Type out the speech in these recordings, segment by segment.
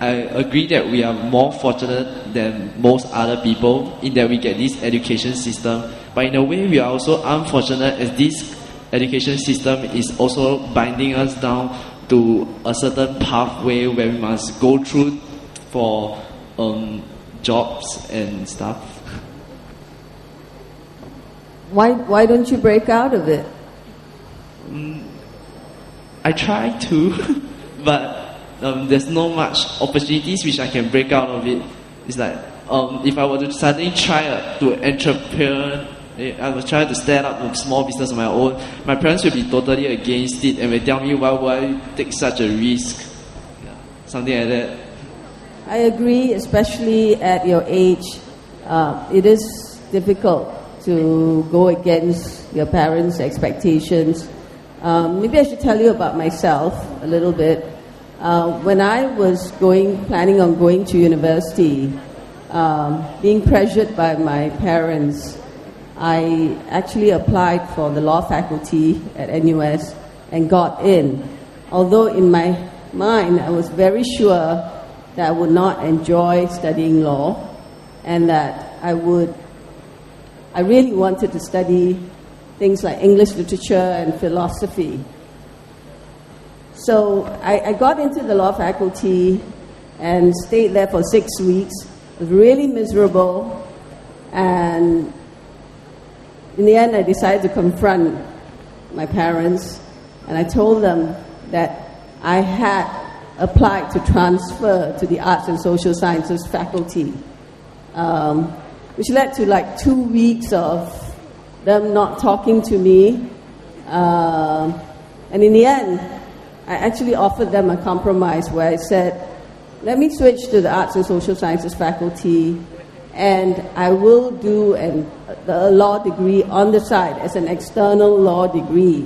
I agree that we are more fortunate than most other people in that we get this education system. But in a way, we are also unfortunate as this education system is also binding us down to a certain pathway where we must go through for jobs and stuff. Why don't you break out of it? I try to, but there's not much opportunities which I can break out of it. It's like if I were to suddenly try to entrepreneur, I was trying to start up a small business of my own, my parents will be totally against it and will tell me why would I take such a risk. Yeah, something like that. I agree, especially at your age. It is difficult to go against your parents' expectations. Maybe I should tell you about myself a little bit. When I was planning on going to university, being pressured by my parents, I actually applied for the law faculty at NUS and got in. Although in my mind, I was very sure that I would not enjoy studying law and that I really wanted to study things like English literature and philosophy. So I got into the law faculty and stayed there for 6 weeks. It was really miserable, and in the end I decided to confront my parents, and I told them that I had applied to transfer to the Arts and Social Sciences faculty, which led to like 2 weeks of them not talking to me, and in the end I actually offered them a compromise where I said, let me switch to the Arts and Social Sciences faculty and I will do a law degree on the side as an external law degree.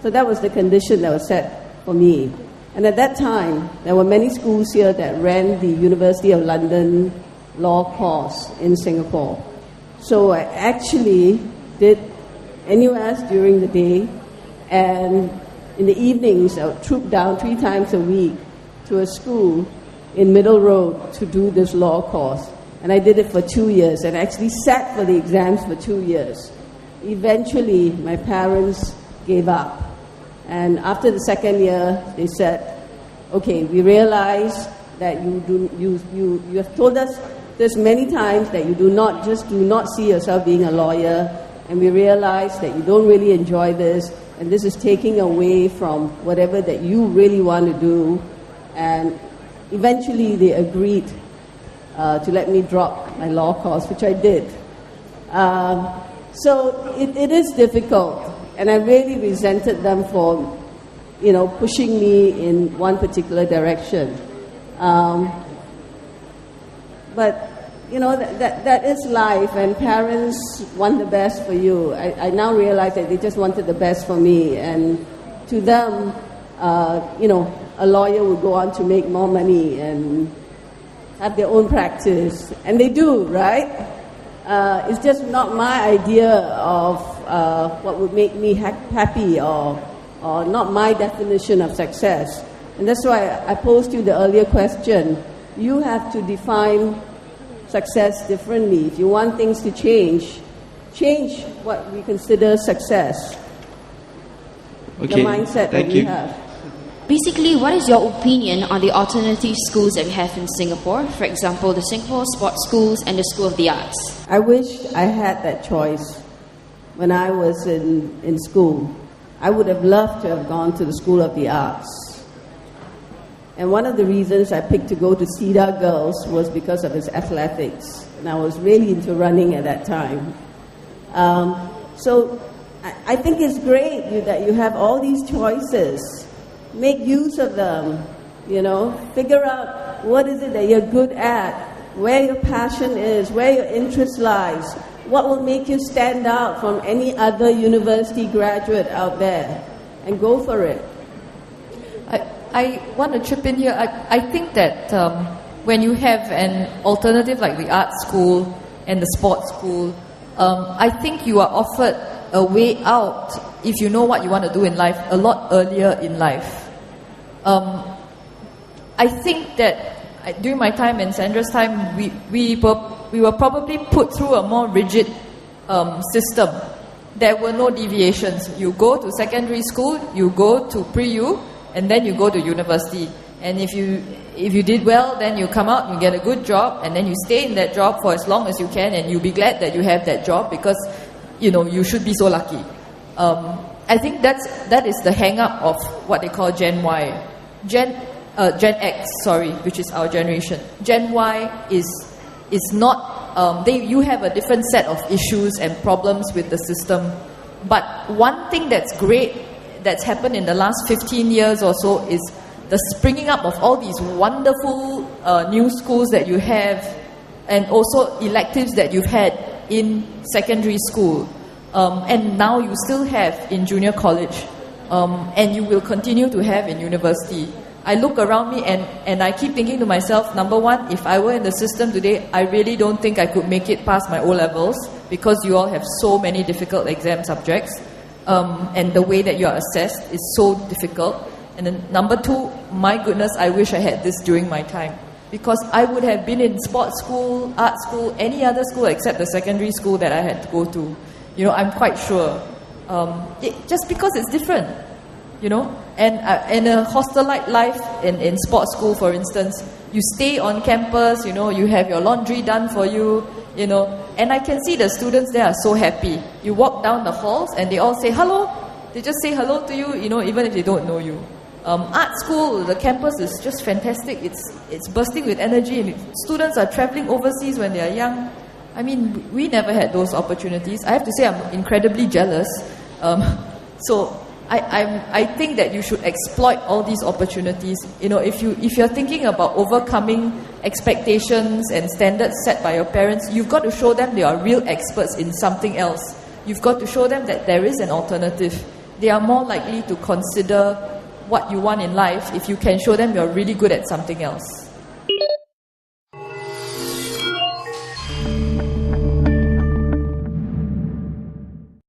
So that was the condition that was set for me. And at that time, there were many schools here that ran the University of London law course in Singapore. So I actually did NUS during the day, and in the evenings I would troop down 3 times a week to a school in Middle Road to do this law course. And I did it for 2 years, and I actually sat for the exams for 2 years. Eventually, my parents gave up. And after the second year, they said, okay, we realize that you have told us this many times that you do not see yourself being a lawyer, and we realize that you don't really enjoy this, and this is taking away from whatever that you really want to do. And eventually they agreed to let me drop my law course, which I did. So it is difficult, and I really resented them for, pushing me in one particular direction. But that is life, and parents want the best for you. I now realize that they just wanted the best for me, and to them, a lawyer would go on to make more money and have their own practice, and they do, right? It's just not my idea of what would make me happy, or not my definition of success. And that's why I posed you the earlier question. You have to define success differently. If you want things to change what we consider success. Okay, the mindset that we have. Basically, what is your opinion on the alternative schools that we have in Singapore? For example, the Singapore Sports Schools and the School of the Arts. I wish I had that choice when I was in school. I would have loved to have gone to the School of the Arts. And one of the reasons I picked to go to Cedar Girls was because of its athletics. And I was really into running at that time. So I think it's great that you have all these choices. Make use of them, figure out what is it that you're good at, where your passion is, where your interest lies, what will make you stand out from any other university graduate out there, and go for it. I want to chip in here. I think that when you have an alternative like the art school and the sports school, I think you are offered a way out if you know what you want to do in life a lot earlier in life. I think that during my time and Sandra's time, we were probably put through a more rigid system. There were no deviations. You go to secondary school, you go to pre-U, and then you go to university. And if you did well, then you come out, you get a good job, and then you stay in that job for as long as you can, and you'll be glad that you have that job because, you should be so lucky. I think that is the hang-up of what they call Gen Y. Gen X, which is our generation. Gen Y is not, you have a different set of issues and problems with the system. But one thing that's great that's happened in the last 15 years or so is the springing up of all these wonderful new schools that you have, and also electives that you've had in secondary school. And now you still have in junior college, and you will continue to have in university. I look around me and I keep thinking to myself, number one, if I were in the system today, I really don't think I could make it past my O-levels because you all have so many difficult exam subjects, and the way that you are assessed is so difficult. And then number two, my goodness, I wish I had this during my time, because I would have been in sports school, art school, any other school except the secondary school that I had to go to. I'm quite sure. Just because it's different, and a hostel-like life in sports school, for instance, you stay on campus, you have your laundry done for you, and I can see the students there are so happy. You walk down the halls and they all say hello. They just say hello to you, even if they don't know you. Art school, the campus is just fantastic. It's bursting with energy, and students are traveling overseas when they are young. I mean, we never had those opportunities. I have to say I'm incredibly jealous. So I think that you should exploit all these opportunities. If you're thinking about overcoming expectations and standards set by your parents, you've got to show them they are real experts in something else. You've got to show them that there is an alternative. They are more likely to consider what you want in life if you can show them you're really good at something else.